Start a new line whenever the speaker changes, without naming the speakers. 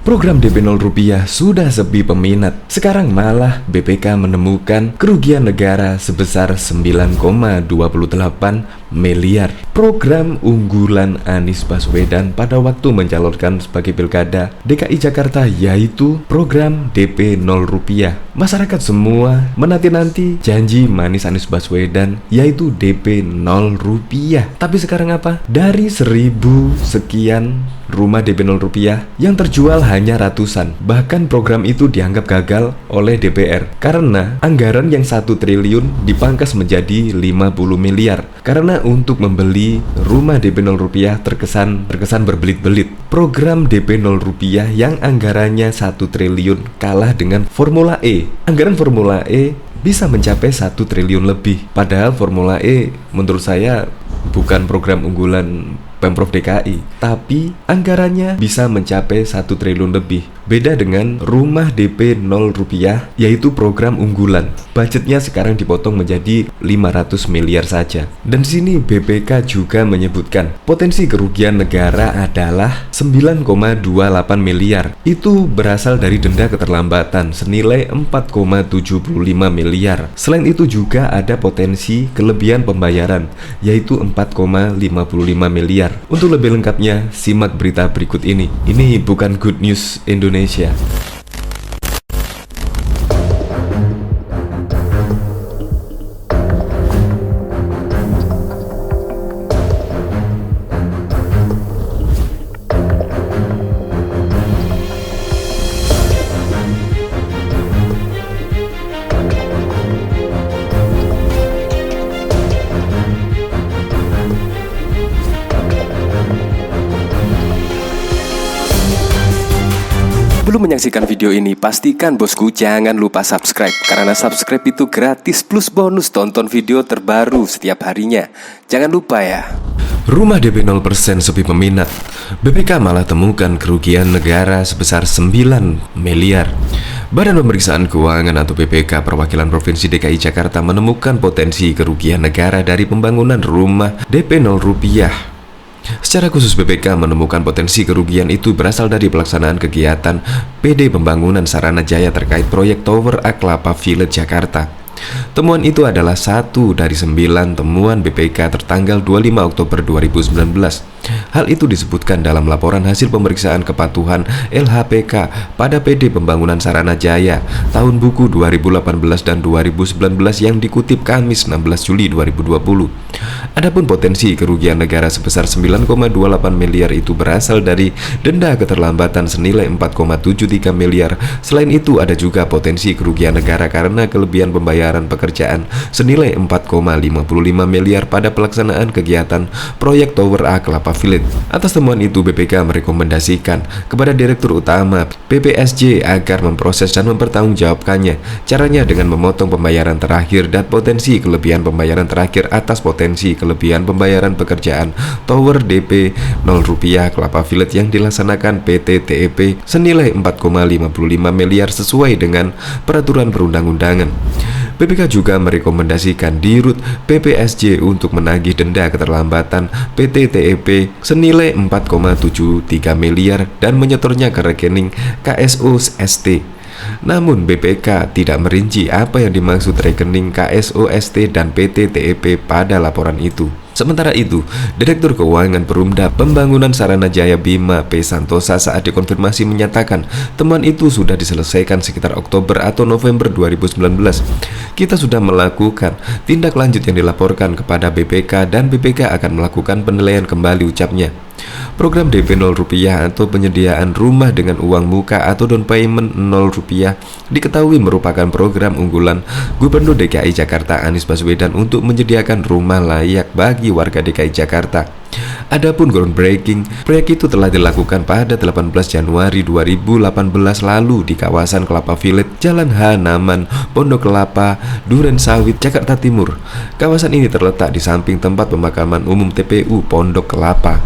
Program DP 0 rupiah sudah sepi peminat. Sekarang malah BPK menemukan kerugian negara sebesar 9,28 miliar. Program unggulan Anies Baswedan pada waktu mencalonkan sebagai Pilkada DKI Jakarta yaitu program DP 0 rupiah. Masyarakat semua menanti-nanti janji manis Anies Baswedan yaitu DP 0 rupiah. Tapi sekarang apa? Dari 1000 sekian rumah DP 0 rupiah yang terjual hanya ratusan. Bahkan program itu dianggap gagal oleh DPR karena anggaran yang 1 triliun dipangkas menjadi 50 miliar. Karena untuk membeli rumah DP 0 rupiah terkesan berbelit-belit. Program DP 0 rupiah yang anggarannya 1 triliun kalah dengan Formula E. Anggaran Formula E bisa mencapai 1 triliun lebih. Padahal Formula E menurut saya bukan program unggulan Pemprov DKI, tapi anggarannya bisa mencapai 1 triliun lebih. Beda dengan rumah DP 0 rupiah yaitu program unggulan. Budgetnya sekarang dipotong menjadi 500 miliar saja. Dan di sini BPK juga menyebutkan potensi kerugian negara adalah 9,28 miliar. Itu berasal dari denda keterlambatan senilai 4,75 miliar. Selain itu juga ada potensi kelebihan pembayaran yaitu 4,55 miliar. Untuk lebih lengkapnya, simak berita berikut ini. Ini bukan Good News Indonesia.
Sebelum menyaksikan video ini, pastikan bosku jangan lupa subscribe. Karena subscribe itu gratis plus bonus tonton video terbaru setiap harinya. Jangan lupa ya.
Rumah DP 0% sepi peminat. BPK malah temukan kerugian negara sebesar 9 miliar. Badan Pemeriksaan Keuangan atau BPK Perwakilan Provinsi DKI Jakarta menemukan potensi kerugian negara dari pembangunan rumah DP 0 rupiah. Secara khusus BPK menemukan potensi kerugian itu berasal dari pelaksanaan kegiatan PD Pembangunan Sarana Jaya terkait proyek Tower A Kelapa Village Jakarta. Temuan itu adalah 1 dari 9 temuan BPK tertanggal 25 Oktober 2019. Hal itu disebutkan dalam laporan hasil pemeriksaan kepatuhan LHPK pada PD Pembangunan Sarana Jaya tahun buku 2018 dan 2019 yang dikutip Kamis 16 Juli 2020. Adapun potensi kerugian negara sebesar 9,28 miliar itu berasal dari denda keterlambatan senilai 4,73 miliar. Selain itu ada juga potensi kerugian negara karena kelebihan pembayaran pekerjaan senilai 4,55 miliar pada pelaksanaan kegiatan proyek Tower A Kelapa Village. Atas temuan itu BPK merekomendasikan kepada Direktur Utama PPSJ agar memproses dan mempertanggungjawabkannya. Caranya dengan memotong pembayaran terakhir dan potensi kelebihan pembayaran terakhir atas potensi kelebihan pembayaran pekerjaan Tower DP 0 rupiah Kelapa Village yang dilaksanakan PT TEP senilai 4,55 miliar sesuai dengan peraturan perundang-undangan. BPK juga merekomendasikan Dirut PPSJ untuk menagih denda keterlambatan PT TEP senilai 4,73 miliar dan menyetornya ke rekening KSO ST. Namun BPK tidak merinci apa yang dimaksud rekening KSO ST dan PT TEP pada laporan itu. Sementara itu, Direktur Keuangan Perumda Pembangunan Sarana Jaya Bima P. Santosa saat dikonfirmasi menyatakan temuan itu sudah diselesaikan sekitar Oktober atau November 2019. Kita sudah melakukan tindak lanjut yang dilaporkan kepada BPK dan BPK akan melakukan penilaian kembali, ucapnya. Program DP 0 rupiah atau penyediaan rumah dengan uang muka atau down payment 0 rupiah diketahui merupakan program unggulan Gubernur DKI Jakarta Anies Baswedan untuk menyediakan rumah layak bagi warga DKI Jakarta. Adapun groundbreaking, proyek itu telah dilakukan pada 18 Januari 2018 lalu di kawasan Kelapa Village, Jalan Hanaman, Pondok Kelapa, Duren Sawit, Jakarta Timur. Kawasan ini terletak di samping tempat pemakaman umum TPU Pondok Kelapa.